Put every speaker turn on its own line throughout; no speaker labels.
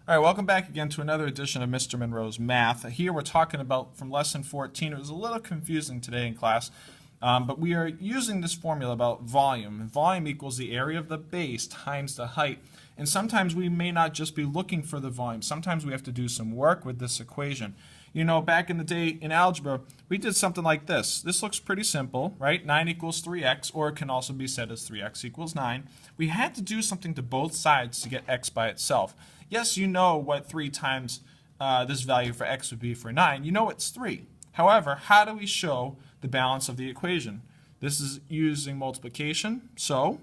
All right, welcome back again to another edition of Mr. Monroe's Math. Here we're talking about from lesson 14. It was a little confusing today in class, but we are using this formula about volume. Volume equals the area of the base times the height. And sometimes we may not just be looking for the volume. Sometimes we have to do some work with this equation. You know, back in the day in algebra, we did something like this. This looks pretty simple, right? 9 equals 3x, or it can also be said as 3x equals 9. We had to do something to both sides to get x by itself. Yes, you know what 3 times this value for x would be for 9. You know it's 3. However, how do we show the balance of the equation? This is using multiplication, so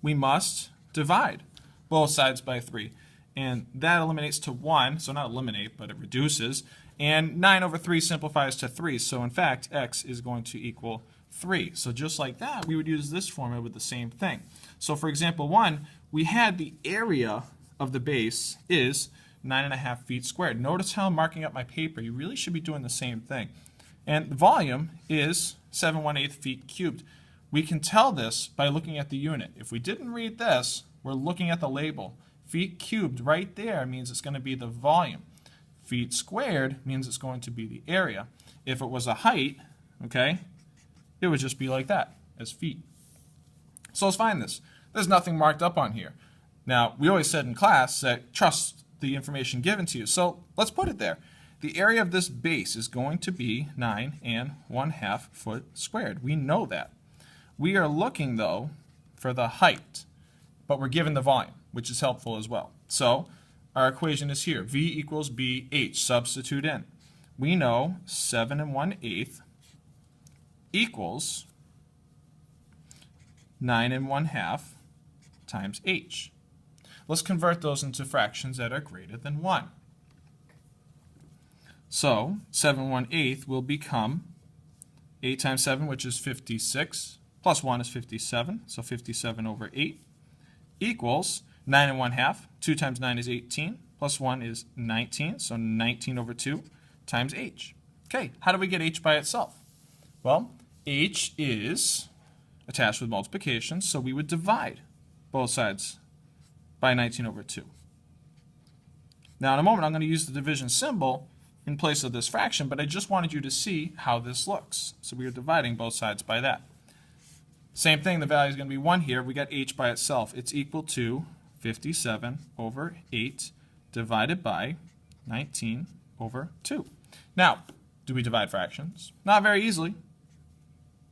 we must divide both sides by 3. And that eliminates to 1, so not eliminate, but it reduces. And 9 over 3 simplifies to 3, so in fact, x is going to equal 3. So just like that, we would use this formula with the same thing. So for example 1, we had the area of the base is 9.5 feet squared. Notice how I'm marking up my paper. You really should be doing the same thing. And the volume is 7/1/8 feet cubed. We can tell this by looking at the unit. If we didn't read this, we're looking at the label. Feet cubed right there means it's going to be the volume. Feet squared means it's going to be the area. If it was a height, okay, it would just be like that, as feet. So let's find this. There's nothing marked up on here. Now, we always said in class that trust the information given to you. So let's put it there. The area of this base is going to be 9.5 foot squared. We know that. We are looking, though, for the height, but we're given the volume, which is helpful as well. So our equation is here. V equals BH. Substitute in. We know 7 1/8 equals 9 1/2 times h. Let's convert those into fractions that are greater than 1. So 7 1/8 will become 8 times 7, which is 56, plus 1 is 57, so 57 over 8 equals 9 1/2. 2 times 9 is 18, plus 1 is 19, so 19 over 2 times h. Okay, how do we get h by itself? Well, h is attached with multiplication, so we would divide both sides by 19 over 2. Now in a moment I'm going to use the division symbol in place of this fraction, but I just wanted you to see how this looks. So we are dividing both sides by that. Same thing, the value is going to be 1 here. We got h by itself. It's equal to 57 over 8 divided by 19 over 2. Now, do we divide fractions? Not very easily.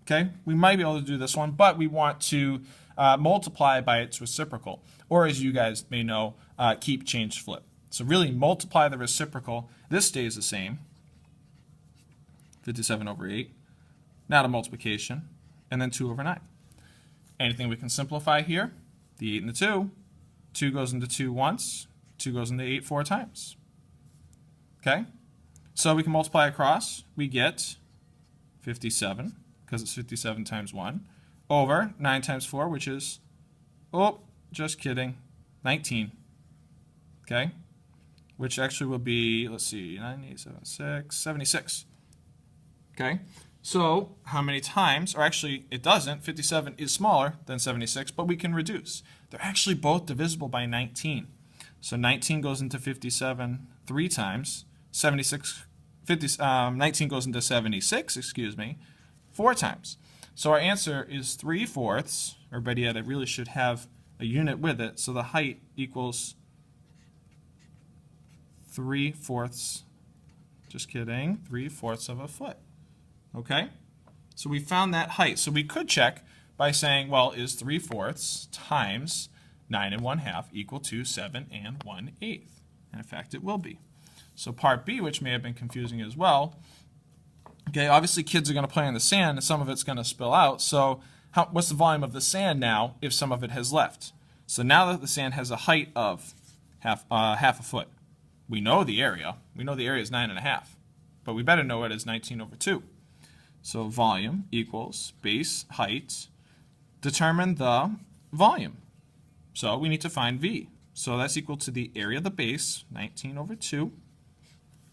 Okay, we might be able to do this one, but we want to multiply by its reciprocal, or as you guys may know, keep, change, flip. So really multiply the reciprocal. This stays the same, 57 over 8. Now to multiplication, and then 2 over 9. Anything we can simplify here? The 8 and the 2. 2 goes into 2 once, 2 goes into 8 4 times. Okay, so we can multiply across. We get 57, because it's 57 times 1, over 9 times 4, which is, oh, just kidding, 19. Okay, which actually will be, let's see, 9, 8, 7, 6, 76. Okay, so how many times, or actually it doesn't, 57 is smaller than 76, but we can reduce. They're actually both divisible by 19. So 19 goes into 57 3 times, 19 goes into 76, excuse me, 4 times. So our answer is 3/4, or better yet, I really should have a unit with it, so the height equals 3/4, just kidding, 3/4 of a foot. Okay? So we found that height. So we could check by saying, well, is 3/4 times 9 1/2 equal to 7 1/8? And in fact, it will be. So part B, which may have been confusing as well, okay, obviously kids are going to play in the sand and some of it's going to spill out. So what's the volume of the sand now if some of it has left? So now that the sand has a height of half a foot, we know the area. We know the area is 9.5, but we better know it is 19 over 2. So volume equals base height. Determine the volume. So we need to find V. So that's equal to the area of the base, 19 over 2.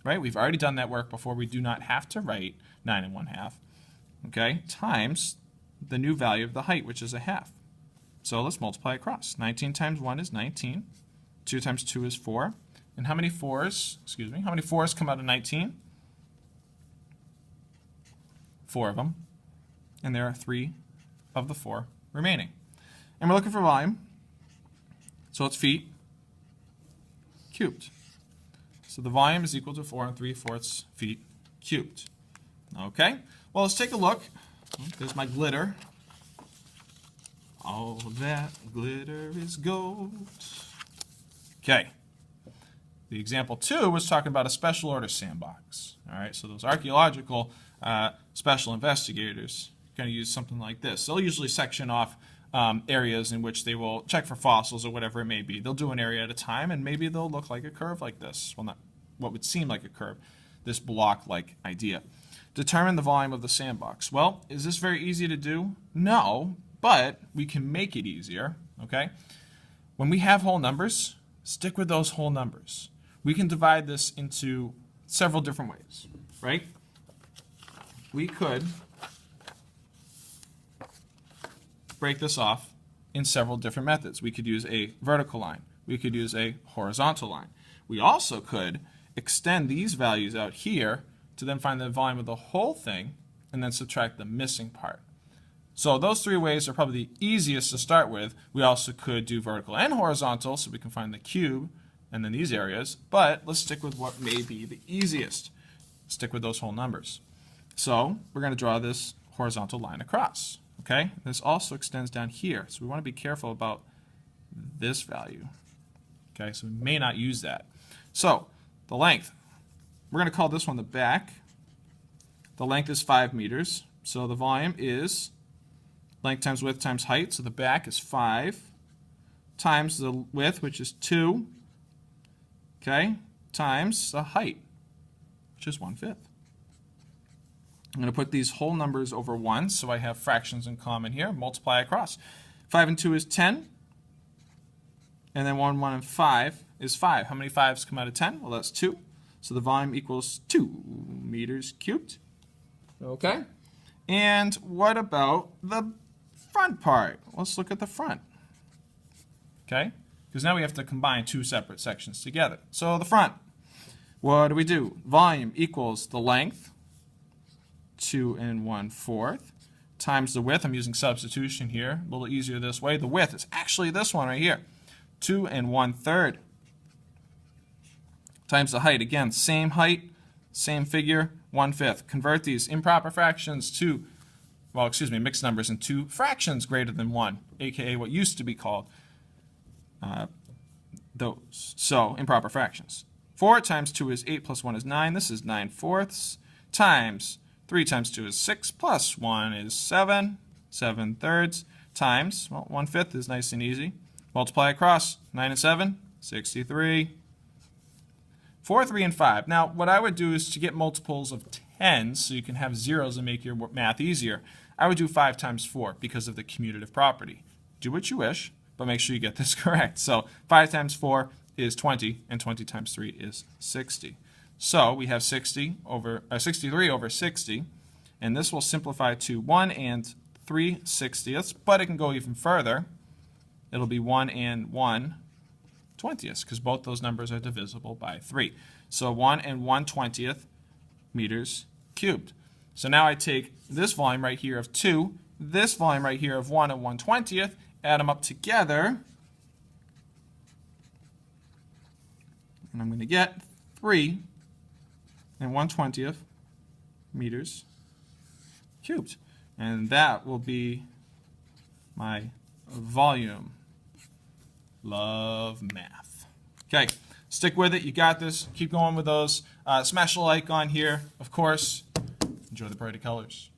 Right? We've already done that work before. We do not have to write 9 1/2. Okay? Times the new value of the height, which is a half. So let's multiply across. 19 times 1 is 19. 2 times 2 is 4. And how many 4s, how many 4s come out of 19? 4 of them. And there are 3 of the 4 remaining. And we're looking for volume. So it's feet cubed. So the volume is equal to 4 3/4 feet cubed. Okay? Well, let's take a look. There's my glitter. All that glitter is gold. Okay. The example 2 was talking about a special order sandbox. All right, so those archaeological special investigators are going to use something like this. They'll usually section off areas in which they will check for fossils or whatever it may be. They'll do an area at a time, and maybe they'll look like a curve like this. Well, not what would seem like a curve, this block-like idea. Determine the volume of the sandbox. Well, is this very easy to do? No, but we can make it easier, okay? When we have whole numbers, stick with those whole numbers. We can divide this into several different ways, right? We could break this off in several different methods. We could use a vertical line. We could use a horizontal line. We also could extend these values out here to then find the volume of the whole thing and then subtract the missing part. So those 3 ways are probably the easiest to start with. We also could do vertical and horizontal so we can find the cube and then these areas, but let's stick with what may be the easiest. Stick with those whole numbers. So we're going to draw this horizontal line across. Okay? This also extends down here, so we want to be careful about this value. Okay, so we may not use that. So the length, we're going to call this one the back. The length is 5 meters, so the volume is length times width times height, so the back is 5 times the width, which is 2, okay, times the height, which is 1/5. I'm going to put these whole numbers over 1, so I have fractions in common here. Multiply across. 5 and 2 is 10, and then 1, 1, and 5 is 5. How many 5s come out of 10? Well, that's 2. So the volume equals 2 meters cubed. Okay? And what about the front part? Let's look at the front. Okay? Because now we have to combine 2 separate sections together. So the front, what do? Volume equals the length, 2 1/4, times the width. I'm using substitution here. A little easier this way. The width is actually this one right here. 2 1/3. Times the height. Again, same height, same figure, 1/5. Convert these improper fractions to, well, excuse me, mixed numbers into fractions greater than 1, aka what used to be called those. So, improper fractions. 4 times 2 is 8 plus 1 is 9. This is 9/4 times 3 times 2 is 6 plus 1 is 7, 7/3 times, well, 1/5 is nice and easy. Multiply across, 9 and 7, 63. 4, 3, and 5. Now, what I would do is to get multiples of 10, so you can have zeros and make your math easier, I would do 5 times 4 because of the commutative property. Do what you wish, but make sure you get this correct. So 5 times 4 is 20, and 20 times 3 is 60. So we have 63 over 60, and this will simplify to 1 3/60, but it can go even further. It'll be 1 1/20, because both those numbers are divisible by 3. So 1 1/20 meters cubed. So now I take this volume right here of 2, this volume right here of 1 1/20, add them up together, and I'm going to get 3 1/20 meters cubed. And that will be my volume. Love math. Okay, stick with it. You got this. Keep going with those. Smash the like on here. Of course, enjoy the brighter colors.